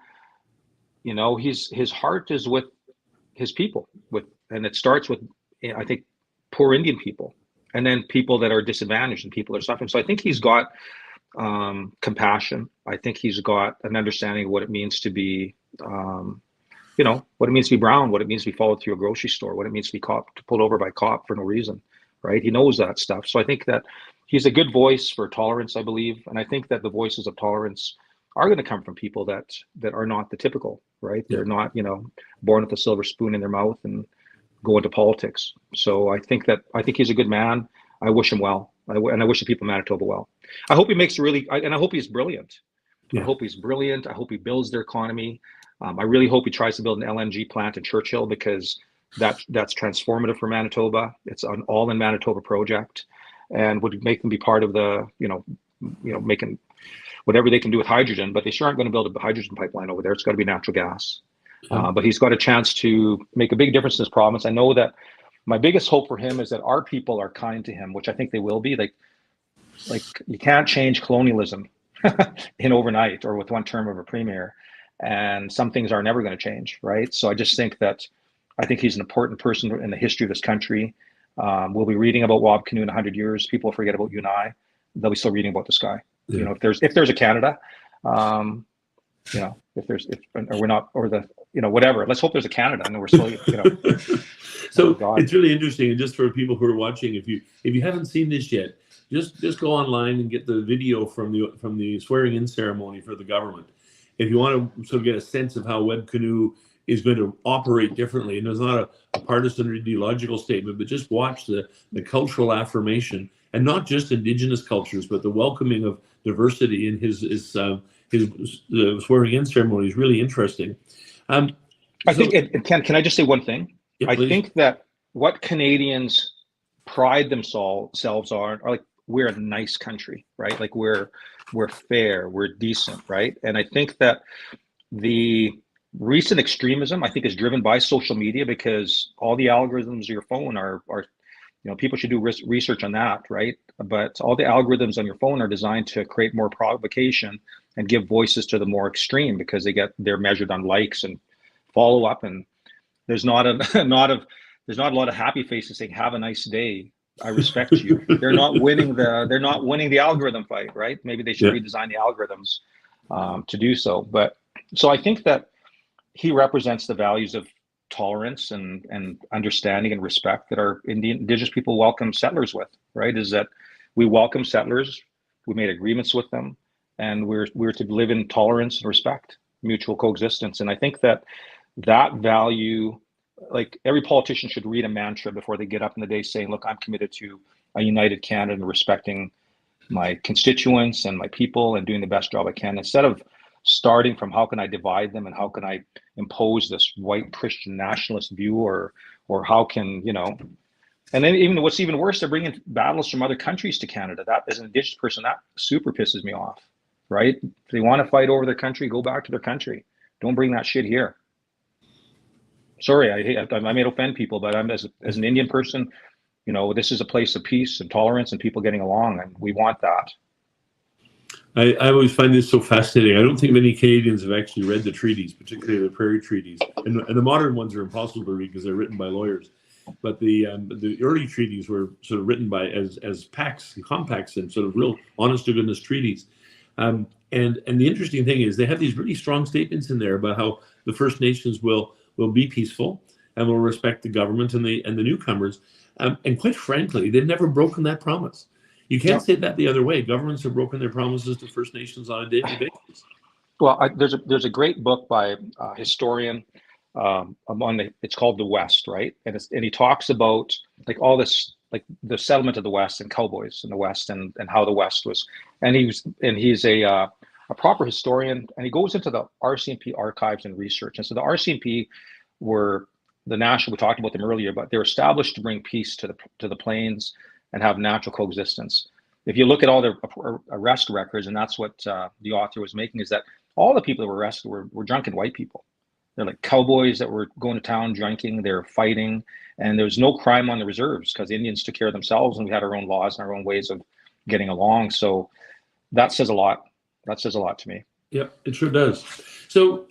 his heart is with his people, and it starts with, I think, poor Indian people, and then people that are disadvantaged and people that are suffering. So I think he's got compassion. I think he's got an understanding of what it means to be, what it means to be brown, what it means to be followed through a grocery store, what it means to be pulled over by a cop for no reason, right? He knows that stuff. So I think that he's a good voice for tolerance, I believe. And I think that the voices of tolerance are going to come from people that are not the typical, right? They're not, born with a silver spoon in their mouth and go into politics. So I think he's a good man. I wish him well. And I wish the people of Manitoba well. I hope he makes and I hope he's brilliant. I hope he's brilliant. I hope he builds their economy. I really hope he tries to build an LNG plant in Churchill, because that's transformative for Manitoba. It's an all in Manitoba project, and would make them be part of the, making whatever they can do with hydrogen, but they sure aren't going to build a hydrogen pipeline over there. It's got to be natural gas. But he's got a chance to make a big difference in this province. I know that my biggest hope for him is that our people are kind to him, which I think they will be. Like you can't change colonialism in overnight or with one term of a premier, and some things are never going to change, right? So I just think he's an important person in the history of this country. We'll be reading about Webb Canoe in 100 years. People forget about you and I. They'll be still reading about this guy. Yeah. If there's a Canada, whatever. Let's hope there's a Canada, and we're still, So it's really interesting, and just for people who are watching, if you haven't seen this yet, just go online and get the video from the swearing-in ceremony for the government. If you want to sort of get a sense of how Webb Canoe is going to operate differently, and there's not a partisan or ideological statement, but just watch the cultural affirmation, and not just Indigenous cultures, but the welcoming of diversity in his swearing-in ceremony is really interesting. I think, can I just say one thing? Yeah, I think that what Canadians pride themselves on are like, we're a nice country, right? Like we're fair, we're decent, right? And I think that the recent extremism, I think, is driven by social media, because all the algorithms of your phone are people should do research on that, right? But all the algorithms on your phone are designed to create more provocation and give voices to the more extreme, because they're measured on likes and follow up, and there's not a lot of happy faces saying "Have a nice day, I respect you." They're not winning the algorithm fight, right? Maybe they should redesign the algorithms to do so. But so I think that he represents the values of tolerance and understanding and respect that our Indigenous people welcome settlers with, right? Is that we welcome settlers, we made agreements with them, and we're to live in tolerance and respect, mutual coexistence. And I think that value, like every politician should read a mantra before they get up in the day saying, look, I'm committed to a united Canada and respecting my constituents and my people and doing the best job I can, instead of starting from how can I divide them and how can I impose this white Christian nationalist view, or how can, and then even what's even worse, they're bringing battles from other countries to Canada. That, as an Indigenous person, that super pisses me off, right? If they want to fight over their country, go back to their country. Don't bring that shit here. Sorry, I may offend people, but I'm as an Indian person, this is a place of peace and tolerance and people getting along, and we want that. I always find this so fascinating. I don't think many Canadians have actually read the treaties, particularly the Prairie Treaties, and the modern ones are impossible to read because they're written by lawyers. But the early treaties were sort of written by as pacts and compacts and sort of real honest to goodness treaties. And the interesting thing is they have these really strong statements in there about how the First Nations will be peaceful and will respect the government and the newcomers. And quite frankly, they've never broken that promise. You can't say that the other way. Governments have broken their promises to First Nations on a daily basis. Well, there's a great book by a historian it's called The West, right? And he talks about like all this, like the settlement of the West and cowboys in the West and how the West was, and he's a proper historian, and he goes into the RCMP archives and research. And so the RCMP were the national, we talked about them earlier, but they're established to bring peace to the plains and have natural coexistence. If you look at all their arrest records, and that's what the author was making, is that all the people that were arrested were drunken white people. They're like cowboys that were going to town drinking, they're fighting, and there was no crime on the reserves because the Indians took care of themselves and we had our own laws and our own ways of getting along. So that says a lot. That says a lot to me. Yep, it sure does. So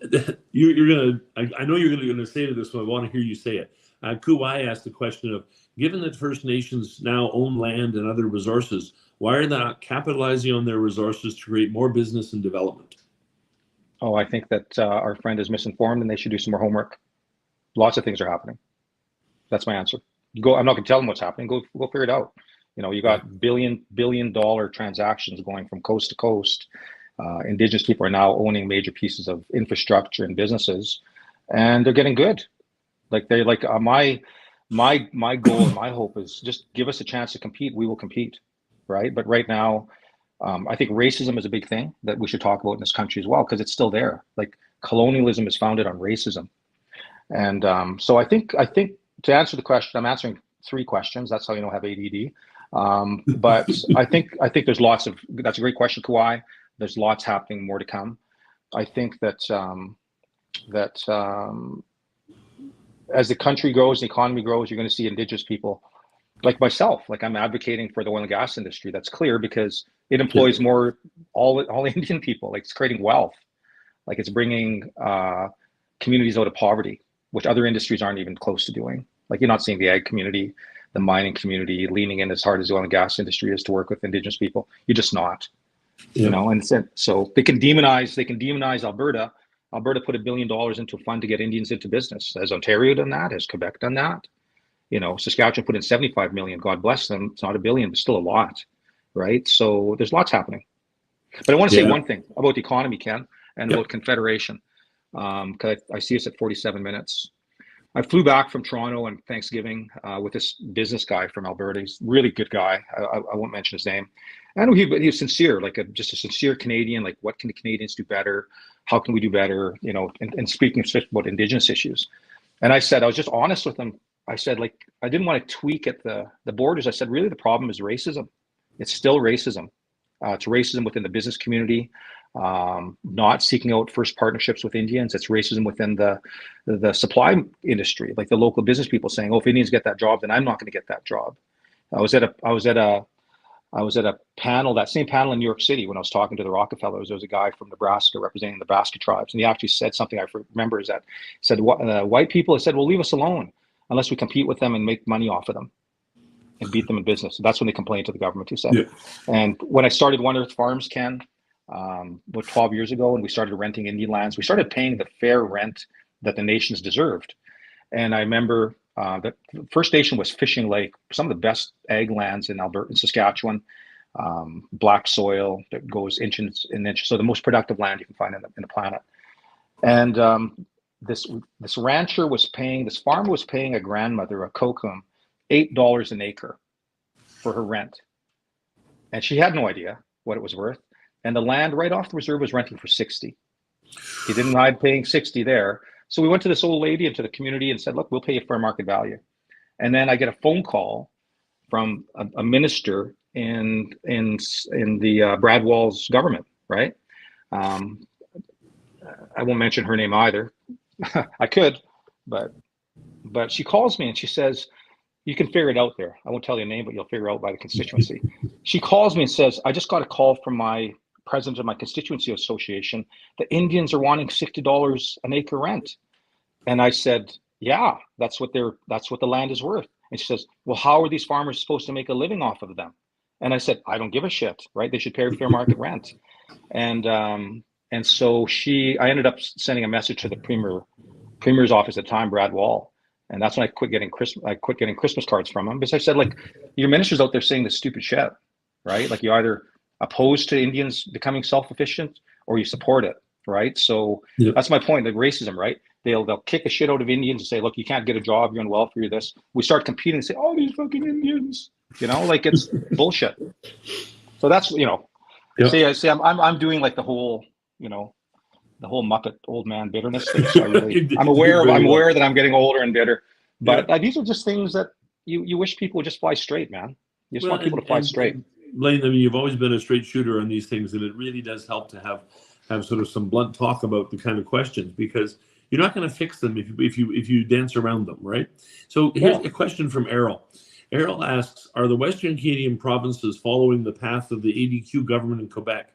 you're gonna, I know you're gonna say to this, but I want to hear you say it. Kuwai asked the question of, given that First Nations now own land and other resources, why are they not capitalizing on their resources to create more business and development? Oh, I think that our friend is misinformed and they should do some more homework. Lots of things are happening. That's my answer. I'm not going to tell them what's happening. Go figure it out. You know, you got billion dollar transactions going from coast to coast. Indigenous people are now owning major pieces of infrastructure and businesses, and they're getting good. Like my goal and my hope is just give us a chance to compete. We will compete, right? But right now, I think racism is a big thing that we should talk about in this country as well, because it's still there. Like colonialism is founded on racism, and so I think to answer the question, I'm answering 3 questions. That's how you know I have ADD. But I think there's lots of. That's a great question, Kawhi. There's lots happening, more to come. I think that as the country grows, the economy grows, you're going to see Indigenous people like myself. Like I'm advocating for the oil and gas industry. That's clear because it employs more all Indian people. Like it's creating wealth. Like it's bringing communities out of poverty, which other industries aren't even close to doing. Like you're not seeing the ag community, the mining community leaning in as hard as the oil and gas industry is to work with Indigenous people. You're just not. Yeah. You know, and so they can demonize Alberta. Alberta put $1 billion into a fund to get Indians into business. Has Ontario done that? Has Quebec done that? You know, Saskatchewan put in 75 million. God bless them. It's not $1 billion, but still a lot, right? So there's lots happening. But I want to say one thing about the economy, Ken, and about Confederation, because I see us at 47 minutes. I flew back from Toronto on Thanksgiving with this business guy from Alberta. He's a really good guy. I won't mention his name. And he was sincere, like just a sincere Canadian. Like, what can the Canadians do better? How can we do better? You know, and speaking about Indigenous issues. And I said, I was just honest with him. I said, like, I didn't want to tweak at the borders. I said, really, the problem is racism. It's still racism. It's racism within the business community, not seeking out first partnerships with Indians. It's racism within the supply industry, like the local business people saying, "Oh, if Indians get that job, then I'm not going to get that job." I was at a panel, that same panel in New York City when I was talking to the Rockefellers. There was a guy from Nebraska representing the Nebraska tribes, and he actually said something I remember is that said white people have said, "Well, leave us alone unless we compete with them and make money off of them and beat them in business." So that's when they complained to the government, he said. Yeah. And when I started One Earth Farms, Ken, about 12 years ago, and we started renting Indian lands, we started paying the fair rent that the nations deserved. And I remember that First Nation was Fishing Lake, some of the best ag lands in Alberta, in Saskatchewan, black soil that goes inches and inches. So the most productive land you can find in the planet. And this rancher was paying, this farmer was paying a grandmother, a kokum, $8 an acre for her rent. And she had no idea what it was worth. And the land right off the reserve was renting for 60. He didn't mind paying 60 there. So we went to this old lady and to the community and said, look, we'll pay you fair market value. And then I get a phone call from a minister in the Brad Wall's government, right? I won't mention her name either. I could, but she calls me and she says, you can figure it out there. I won't tell you a name, but you'll figure out by the constituency. She calls me and says, I just got a call from my president of my constituency association, the Indians are wanting $60 an acre rent. And I said, yeah, that's what the land is worth. And she says, well, how are these farmers supposed to make a living off of them? And I said, I don't give a shit, right? They should pay fair market rent. And so I ended up sending a message to the premier's office at the time, Brad Wall. And that's when I quit getting Christmas cards from him, because I said, like, your minister's out there saying this stupid shit, right? Like, you either opposed to Indians becoming self-sufficient or you support it, right? So that's my point, like racism, right? They'll kick the shit out of Indians and say, look, you can't get a job, you're on welfare, you're this. We start competing and say, oh, these fucking Indians, like, it's bullshit. So that's, say I'm doing like the whole Muppet old man bitterness thing. So I'm aware that I'm getting older and bitter, but these are just things that you wish people would just fly straight, man. You just want people to fly straight. Blaine, I mean, you've always been a straight shooter on these things, and it really does help to have sort of some blunt talk about the kind of questions, because you're not going to fix them if you dance around them, right? So here's a question from Errol. Errol asks, are the Western Canadian provinces following the path of the ADQ government in Quebec?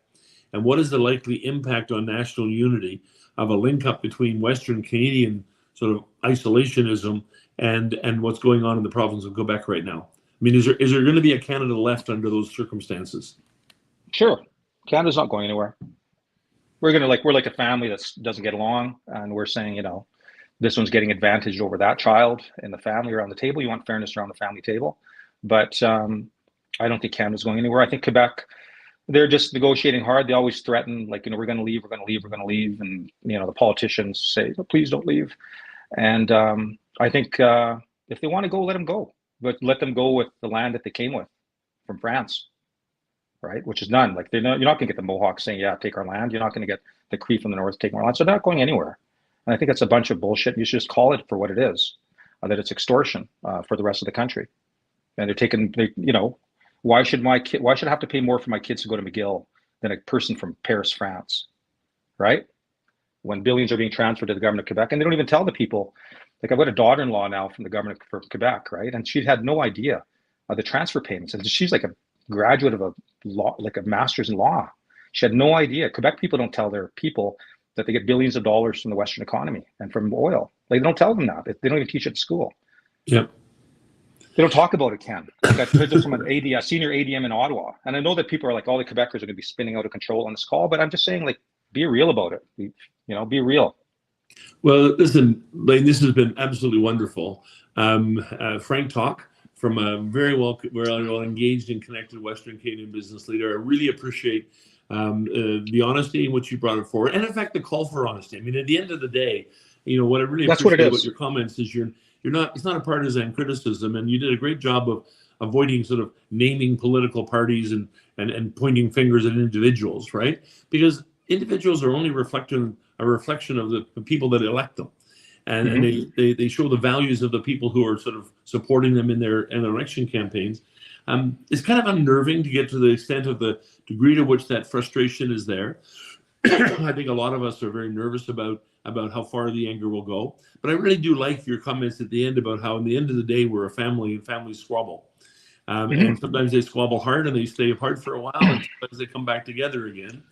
And what is the likely impact on national unity of a link up between Western Canadian sort of isolationism and what's going on in the province of Quebec right now? I mean, is there going to be a Canada left under those circumstances? Sure. Canada's not going anywhere. We're like a family that doesn't get along, and we're saying, this one's getting advantaged over that child in the family around the table. You want fairness around the family table. But I don't think Canada's going anywhere. I think Quebec, they're just negotiating hard. They always threaten, like, we're going to leave, we're going to leave, we're going to leave. And, the politicians say, oh, please don't leave. And I think if they want to go, let them go. But let them go with the land that they came with from France, right? Which is none. Like, you're not going to get the Mohawks saying, yeah, take our land. You're not going to get the Cree from the north taking our land. So they're not going anywhere. And I think that's a bunch of bullshit. You should just call it for what it is, that it's extortion for the rest of the country. And they're taking, why should I have to pay more for my kids to go to McGill than a person from Paris, France, right? When billions are being transferred to the government of Quebec, and they don't even tell the people. Like, I've got a daughter-in-law now from the government for Quebec, right? And she had no idea of the transfer payments. And she's like a graduate of a law, like a master's in law. She had no idea. Quebec people don't tell their people that they get billions of dollars from the Western economy and from oil. Like, they don't tell them that. They don't even teach it at school. Yep. They don't talk about it, Ken. Like, I heard this from a senior ADM in Ottawa. And I know that people are like, all the Quebecers are going to be spinning out of control on this call, but I'm just saying, like, be real about it. Be real. Well, listen, Blaine, this has been absolutely wonderful. Frank Talk, from a very well engaged and connected Western Canadian business leader. I really appreciate the honesty in which you brought it forward, and in fact, the call for honesty. I mean, at the end of the day, what I really appreciate about your comments is it's not a partisan criticism, and you did a great job of avoiding sort of naming political parties and pointing fingers at individuals, right? Because individuals are only a reflection of the people that elect them. And they show the values of the people who are sort of supporting them in their election campaigns. It's kind of unnerving to get to the extent of the degree to which that frustration is there. I think a lot of us are very nervous about how far the anger will go. But I really do like your comments at the end about how, in the end of the day, we're a family and families squabble. And sometimes they squabble hard and they stay apart for a while, and sometimes they come back together again.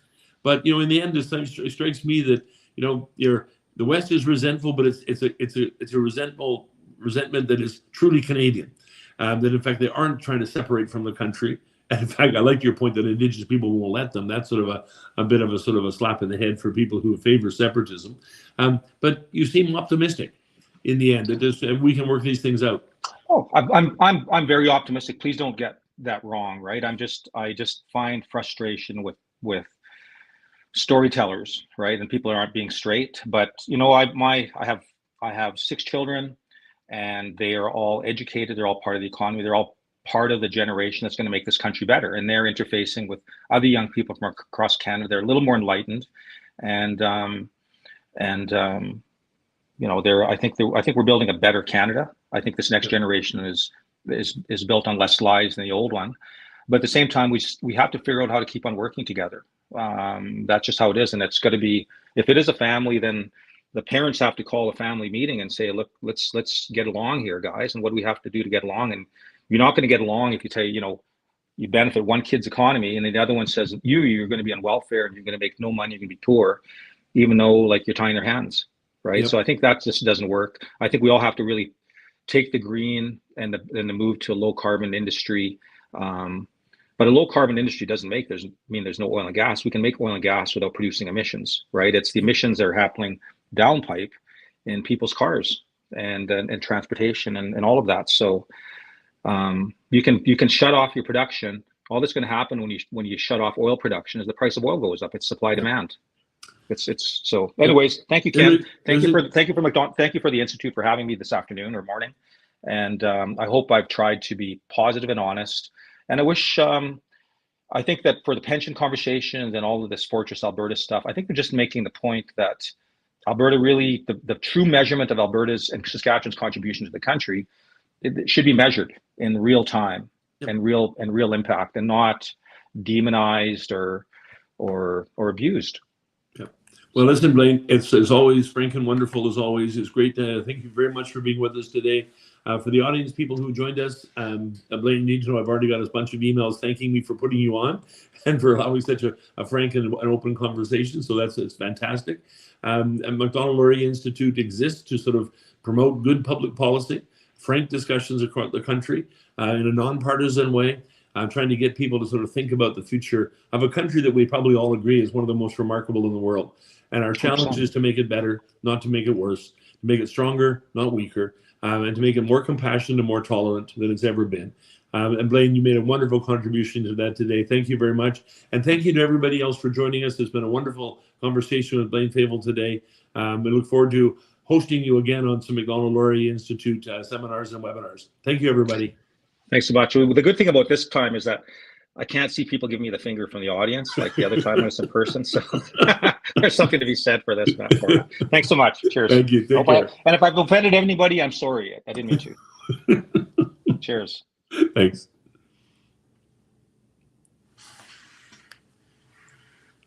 But in the end, it strikes me that the West is resentful, but it's a resentment that is truly Canadian. That in fact they aren't trying to separate from the country. And in fact, I like your point that Indigenous people won't let them. That's sort of a bit of a sort of a slap in the head for people who favor separatism. But you seem optimistic in the end that we can work these things out. Oh, I'm very optimistic. Please don't get that wrong, right? I just find frustration with storytellers, right? And people aren't being straight. But I have 6 children, and they are all educated. They're all part of the economy. They're all part of the generation that's going to make this country better. And they're interfacing with other young people from across Canada. They're a little more enlightened, and I think we're building a better Canada. I think this next generation is built on less lies than the old one. But at the same time, we have to figure out how to keep on working together. That's just how it is. And it's got to be, if it is a family, then the parents have to call a family meeting and say, look, let's get along here, guys. And what do we have to do to get along? And you're not going to get along if you say, you benefit one kid's economy, and then the other one says you're going to be on welfare and you're going to make no money, you're going to be poor, even though like you're tying their hands, right? Yep. So I think that just doesn't work. I think we all have to really take the green and the move to a low carbon industry. But a low carbon industry doesn't mean there's no oil and gas. We can make oil and gas without producing emissions, right? It's the emissions that are happening downpipe in people's cars and transportation and all of that. So you can shut off your production. All that's going to happen when you shut off oil production is the price of oil goes up. It's supply demand. It's so. Anyways, thank you, Ken. Thank you for Macdonald. Thank you for the Institute for having me this afternoon or morning. And I hope I've tried to be positive and honest. And I wish. I think that for the pension conversations and all of this Fortress Alberta stuff, I think they're just making the point that Alberta really, the true measurement of Alberta's and Saskatchewan's contribution to the country, it should be measured in real time and real impact, and not demonized or abused. Well, listen, Blaine, it's always frank and wonderful as always. It's great to thank you very much for being with us today. For the audience, people who joined us, Blaine needs to know I've already got a bunch of emails thanking me for putting you on and for allowing such a frank and an open conversation. So it's fantastic. And Macdonald-Laurier Institute exists to sort of promote good public policy, frank discussions across the country in a nonpartisan way. I'm trying to get people to sort of think about the future of a country that we probably all agree is one of the most remarkable in the world. And our challenge is to make it better, not to make it worse, to make it stronger, not weaker, and to make it more compassionate and more tolerant than it's ever been. And Blaine, you made a wonderful contribution to that today. Thank you very much. And thank you to everybody else for joining us. It's been a wonderful conversation with Blaine Favel today. We look forward to hosting you again on some Macdonald-Laurier Institute seminars and webinars. Thank you, everybody. Thanks so much. The good thing about this time is that I can't see people giving me the finger from the audience like the other time I was in person. So there's something to be said for this. Thanks so much. Cheers. Thank you. And if I've offended anybody, I'm sorry. I didn't mean to. Cheers. Thanks.